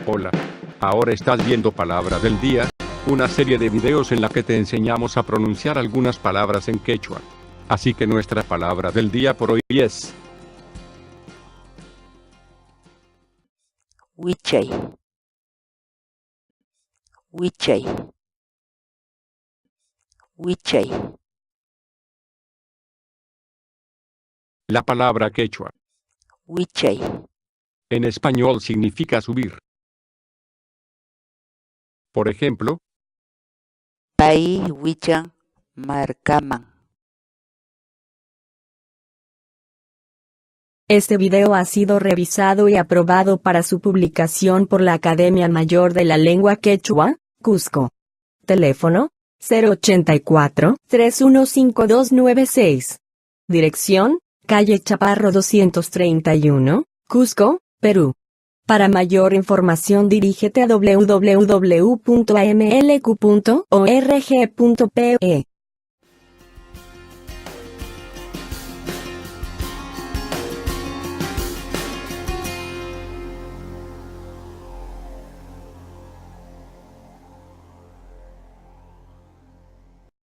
Hola. Ahora estás viendo Palabra del Día, una serie de videos en la que te enseñamos a pronunciar algunas palabras en quechua. Así que nuestra palabra del día por hoy es Huichay, huichay, huichay, la palabra quechua. huichay, En español significa subir. Por ejemplo, pai huichan marcaman. Este video ha sido revisado y aprobado para su publicación por la Academia Mayor de la Lengua Quechua, Cusco. Teléfono: 084-315296. Dirección: calle Chaparro 231, Cusco, Perú. Para mayor información dirígete a www.amlq.org.pe.